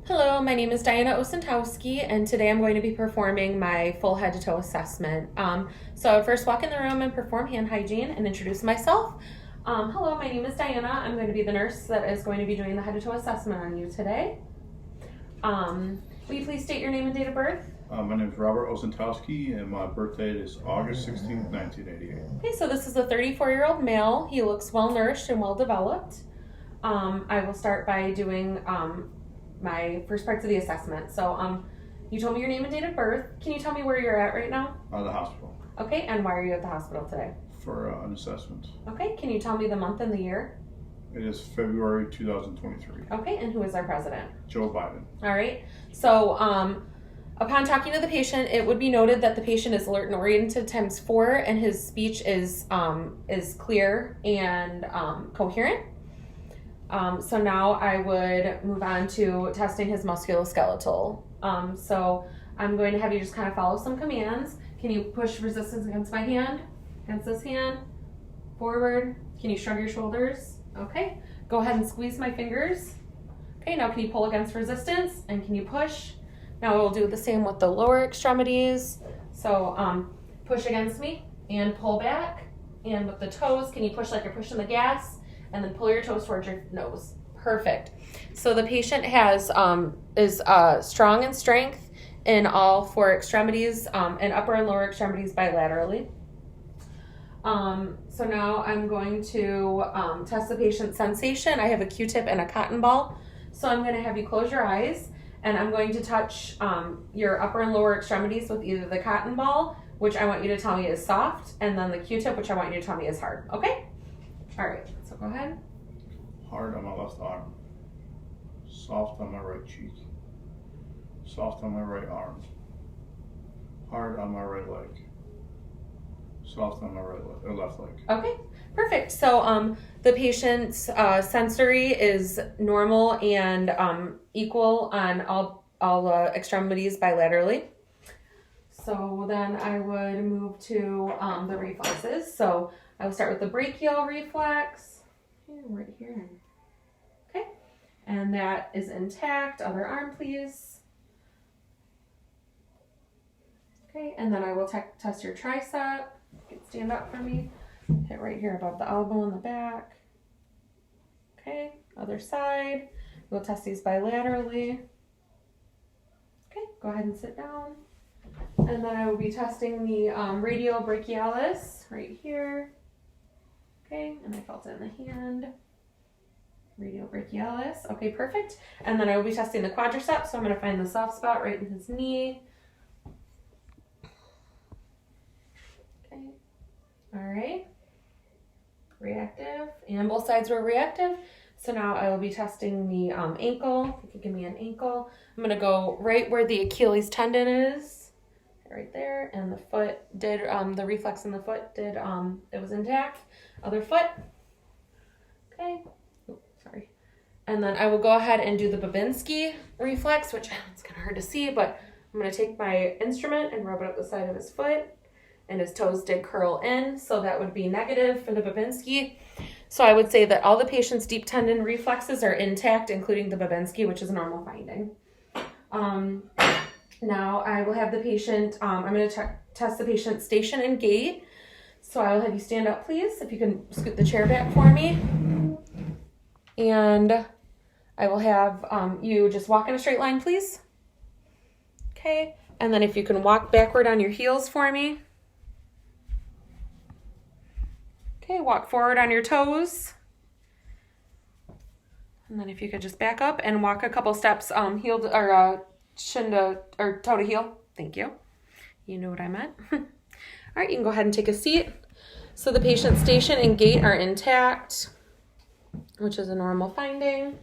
Hello, my name is Diana Osantowski, and today I'm going to be performing my full head to toe assessment. So I would first walk in the room and perform hand hygiene and introduce myself. Hello, my name is Diana. I'm going to be the nurse that is going to be doing the head to toe assessment on you today. Will you please state your name and date of birth? My name is Robert Osantowski, and my birth date is August 16th, 1988. Okay, so this is a 34-year-old male. He looks well nourished and well developed. I will start by doing my first parts of the assessment. So you told me your name and date of birth. Can you tell me where you're at right now? The hospital. Okay, and why are you at the hospital today? For an assessment. Okay, can you tell me the month and the year? It is February 2023. Okay, and who is our president? Joe Biden. All right, so upon talking to the patient, it would be noted that the patient is alert and oriented times 4, and his speech is clear and coherent. So now I would move on to testing his musculoskeletal. So I'm going to have you just kind of follow some commands. Can you push resistance against my hand? Against this hand? Forward? Can you shrug your shoulders? Okay. Go ahead and squeeze my fingers. Okay, now can you pull against resistance? And can you push? Now we'll do the same with the lower extremities. So push against me and pull back. And with the toes, can you push like you're pushing the gas? And then pull your toes towards your nose. Perfect. So the patient is strong in strength in all 4 extremities, and upper and lower extremities bilaterally. So now I'm going to test the patient's sensation. I have a Q-tip and a cotton ball. So I'm going to have you close your eyes, and I'm going to touch your upper and lower extremities with either the cotton ball, which I want you to tell me is soft, and then the Q-tip, which I want you to tell me is hard. Okay? All right, so go ahead. Hard on my left arm. Soft on my right cheek. Soft on my right arm. Hard on my right leg. Soft on my left leg. Okay, perfect. So the patient's sensory is normal and equal on all extremities bilaterally. So then I would move to the reflexes. So I will start with the brachial reflex, right here. Okay, and that is intact. Other arm, please. Okay, and then I will test your tricep. You can stand up for me. Hit right here above the elbow in the back. Okay, other side. We'll test these bilaterally. Okay, go ahead and sit down. And then I will be testing the radial brachialis right here. Okay, and I felt it in the hand. Radial brachialis. Okay, perfect. And then I will be testing the quadriceps. So I'm going to find the soft spot right in his knee. Okay. All right. Reactive. And both sides were reactive. So now I will be testing the ankle. If you could give me an ankle. I'm going to go right where the Achilles tendon is. Right there. And the foot did, the reflex in the foot did, it was intact. Other foot. Okay. Oh, sorry. And then I will go ahead and do the Bushinski reflex, which it's kind of hard to see, but I'm going to take my instrument and rub it up the side of his foot. And his toes did curl in, so that would be negative for the Bushinski. So I would say that all the patient's deep tendon reflexes are intact, including the Bushinski, which is a normal finding. Now I will have the patient, I'm going to test the patient's station and gait. So I will have you stand up, please, if you can scoot the chair back for me. And I will have you just walk in a straight line, please. Okay. And then if you can walk backward on your heels for me. Okay, walk forward on your toes. And then if you could just back up and walk a couple steps heel to, or shin to, or toe to heel. Thank you. You know what I meant. All right, you can go ahead and take a seat. So the patient's station and gait are intact, which is a normal finding.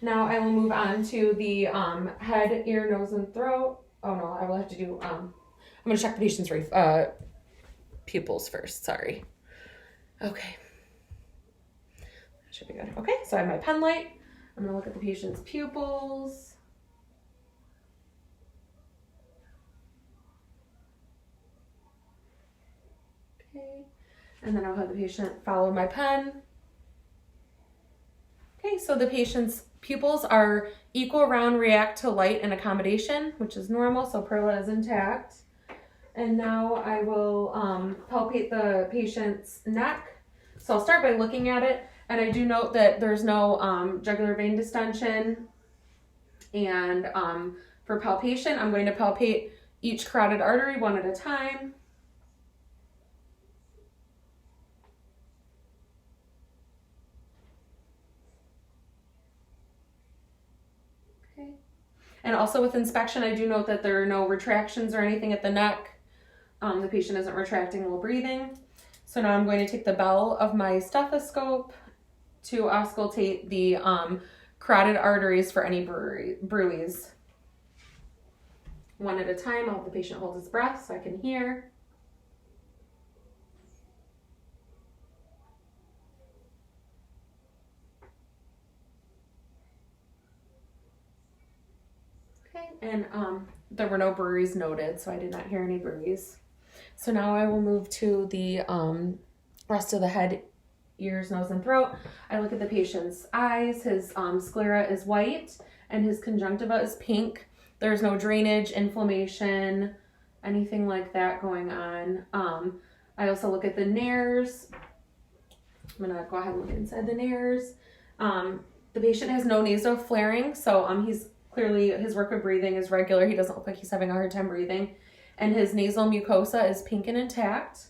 Now I will move on to the head, ear, nose, and throat. Oh no, I will have to do, I'm going to check the patient's pupils first, sorry. Okay. That should be good. Okay, so I have my pen light. I'm going to look at the patient's pupils. Okay, and then I'll have the patient follow my pen. Okay, so the patient's pupils are equal round react to light and accommodation, which is normal, so perla is intact. And now I will palpate the patient's neck. So I'll start by looking at it, and I do note that there's no jugular vein distension. And for palpation, I'm going to palpate each carotid artery one at a time. Okay. And also with inspection, I do note that there are no retractions or anything at the neck. The patient isn't retracting while breathing. So now I'm going to take the bell of my stethoscope to auscultate the carotid arteries for any bruits. One at a time. I'll have the patient hold his breath so I can hear. Okay, and there were no bruits noted, so I did not hear any bruits. So now I will move to the rest of the head, ears, nose, and throat. I look at the patient's eyes. His sclera is white and his conjunctiva is pink. There's no drainage, inflammation, anything like that going on. I also look at the nares. I'm gonna go ahead and look inside the nares. The patient has no nasoflaring, so he's clearly, his work of breathing is regular. He doesn't look like he's having a hard time breathing. And his nasal mucosa is pink and intact.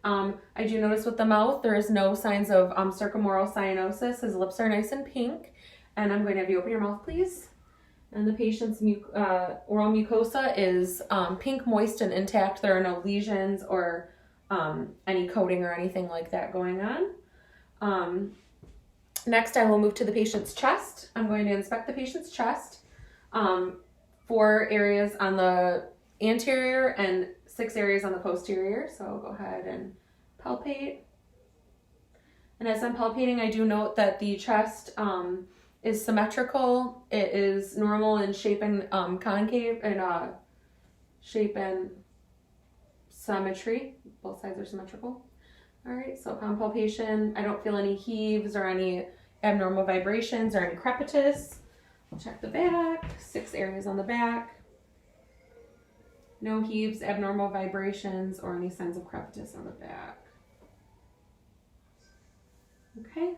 I do notice with the mouth, there is no signs of circumoral cyanosis. His lips are nice and pink. And I'm going to have you open your mouth, please. And the patient's oral mucosa is pink, moist, and intact. There are no lesions or any coating or anything like that going on. Next, I will move to the patient's chest. I'm going to inspect the patient's chest. 4 areas on the anterior and 6 areas on the posterior. So I'll go ahead and palpate. And as I'm palpating, I do note that the chest is symmetrical. It is normal in shape and concave and shape and symmetry. Both sides are symmetrical. All right, so upon palpation, I don't feel any heaves or any abnormal vibrations or any crepitus. I'll check the back, 6 areas on the back. No heaves, abnormal vibrations, or any signs of crepitus on the back. Okay.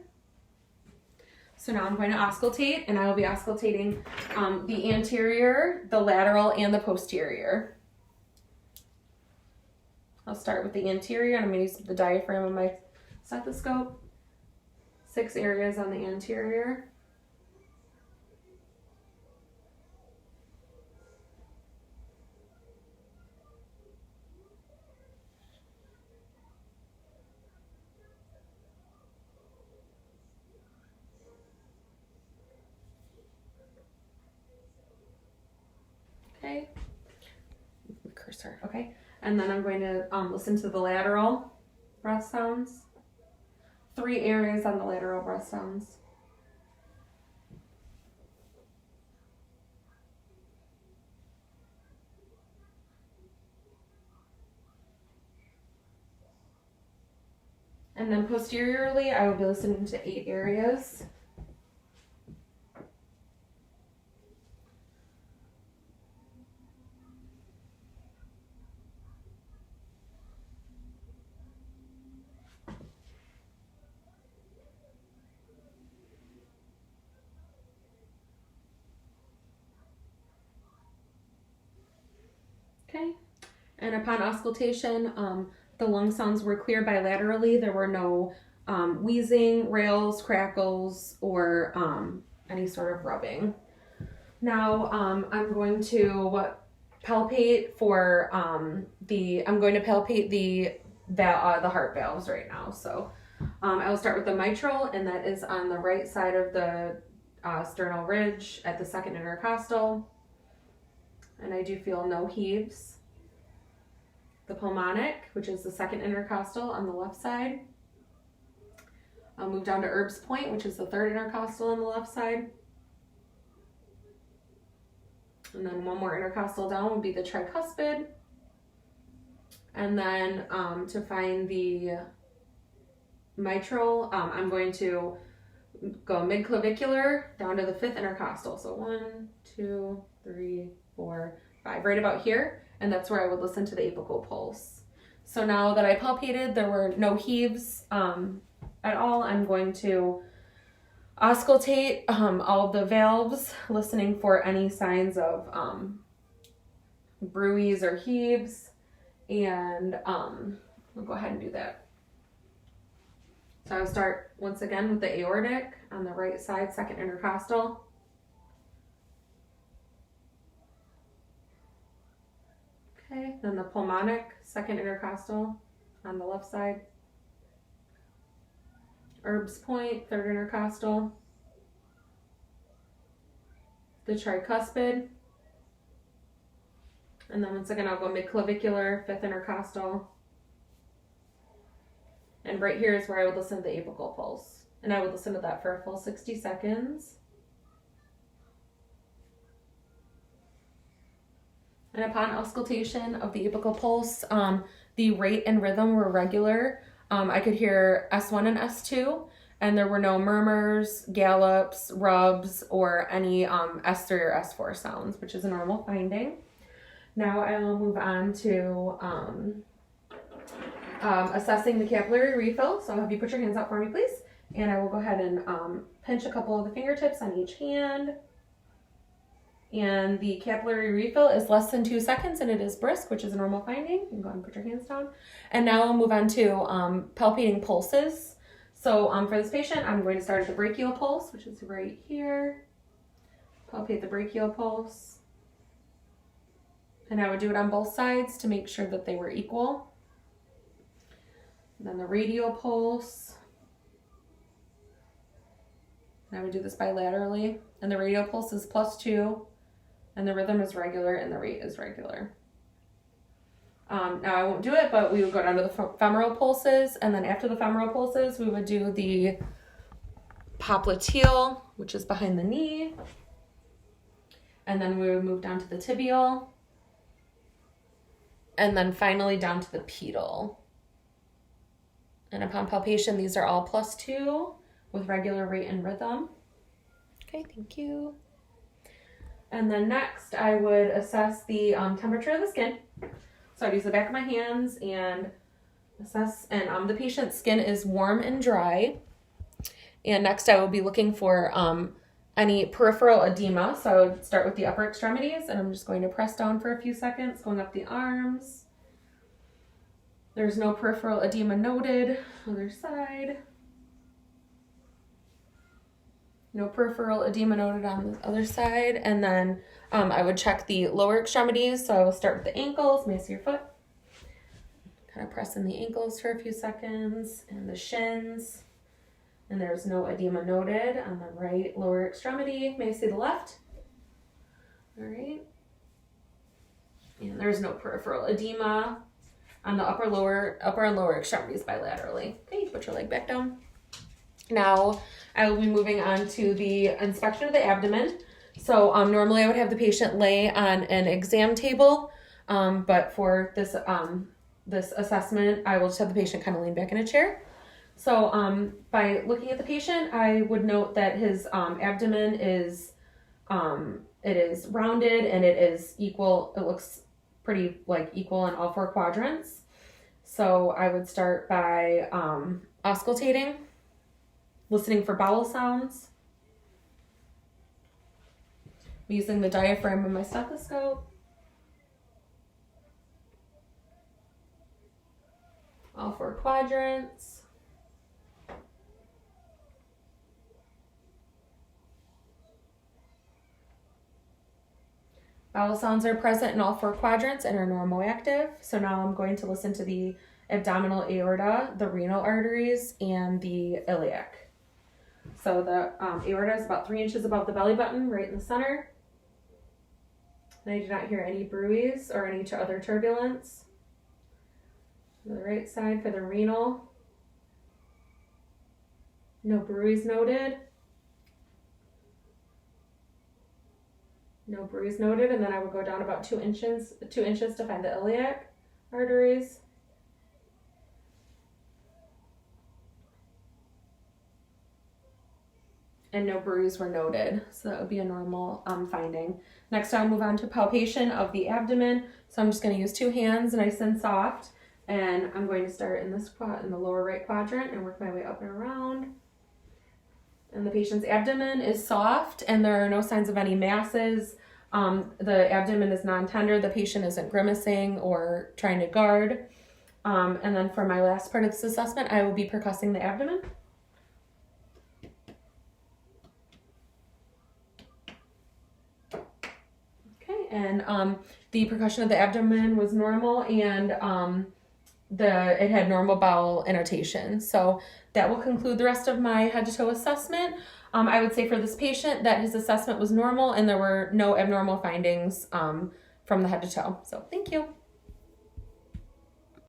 So now I'm going to auscultate, and I will be auscultating the anterior, the lateral, and the posterior. I'll start with the anterior, and I'm going to use the diaphragm of my stethoscope. 6 areas on the anterior. Okay, cursor, okay. And then I'm going to listen to the lateral breath sounds. 3 areas on the lateral breath sounds. And then posteriorly, I will be listening to 8 areas. Okay, and upon auscultation, the lung sounds were clear bilaterally. There were no wheezing, rails, crackles, or any sort of rubbing. Now I'm going to palpate for the heart valves right now. So I will start with the mitral, and that is on the right side of the sternal ridge at the second intercostal. And I do feel no heaves. The pulmonic, which is the second intercostal on the left side. I'll move down to Erb's point, which is the third intercostal on the left side. And then one more intercostal down would be the tricuspid. And then to find the mitral, I'm going to go midclavicular down to the 5th intercostal. So 1, 2, 3, 4, 5, right about here. And that's where I would listen to the apical pulse. So now that I palpated, there were no heaves at all. I'm going to auscultate all the valves, listening for any signs of bruits or heaves, and we'll go ahead and do that. So I'll start once again with the aortic on the right side, 2nd intercostal. Okay, then the pulmonic, 2nd intercostal on the left side. Herb's point, 3rd intercostal. The tricuspid. And then once again, I'll go midclavicular, 5th intercostal. And right here is where I would listen to the apical pulse. And I would listen to that for a full 60 seconds. And upon auscultation of the apical pulse, the rate and rhythm were regular. I could hear S1 and S2, and there were no murmurs, gallops, rubs, or any S3 or S4 sounds, which is a normal finding. Now I will move on to assessing the capillary refill. So I'll have you put your hands out for me, please. And I will go ahead and pinch a couple of the fingertips on each hand. And the capillary refill is less than 2 seconds, and it is brisk, which is a normal finding. You can go ahead and put your hands down. And now I'll move on to palpating pulses. So for this patient, I'm going to start at the brachial pulse, which is right here. Palpate the brachial pulse. And I would do it on both sides to make sure that they were equal. And then the radial pulse. And I would do this bilaterally. And the radial pulse is +2. And the rhythm is regular and the rate is regular. Now I won't do it, but we would go down to the femoral pulses. And then after the femoral pulses, we would do the popliteal, which is behind the knee. And then we would move down to the tibial. And then finally down to the pedal. And upon palpation, these are all +2 with regular rate and rhythm. Okay, thank you. And then next, I would assess the temperature of the skin. So I'd use the back of my hands and assess, and the patient's skin is warm and dry. And next, I will be looking for any peripheral edema. So I would start with the upper extremities, and I'm just going to press down for a few seconds, going up the arms. There's no peripheral edema noted. Other side. No peripheral edema noted on the other side. And then I would check the lower extremities. So I will start with the ankles. May I see your foot? Kind of press in the ankles for a few seconds. And the shins. And there's no edema noted on the right lower extremity. May I see the left? All right. And there's no peripheral edema on the upper and lower extremities bilaterally. Okay, put your leg back down. Now, I will be moving on to the inspection of the abdomen. So normally I would have the patient lay on an exam table, but for this this assessment, I will just have the patient kind of lean back in a chair. So by looking at the patient, I would note that his abdomen is it is rounded and it is equal. It looks pretty equal in all 4 quadrants. So I would start by auscultating. Listening for bowel sounds. I'm using the diaphragm of my stethoscope. All 4 quadrants. Bowel sounds are present in all 4 quadrants and are normoactive. So now I'm going to listen to the abdominal aorta, the renal arteries, and the iliac. So the aorta is about 3 inches above the belly button, right in the center. And I do not hear any bruits or any other turbulence. To the right side for the renal. No bruits noted. No bruits noted, and then I would go down about 2 inches to find the iliac arteries. and no bruise were noted. So that would be a normal finding. Next, I'll move on to palpation of the abdomen. So I'm just going to use 2 hands, nice and soft. And I'm going to start in this in the lower right quadrant and work my way up and around. And the patient's abdomen is soft and there are no signs of any masses. The abdomen is non-tender. The patient isn't grimacing or trying to guard. And then for my last part of this assessment, I will be percussing the abdomen. Okay, and the percussion of the abdomen was normal, and it had normal bowel innotation. So that will conclude the rest of my head to toe assessment. I would say for this patient that his assessment was normal and there were no abnormal findings from the head to toe. So thank you.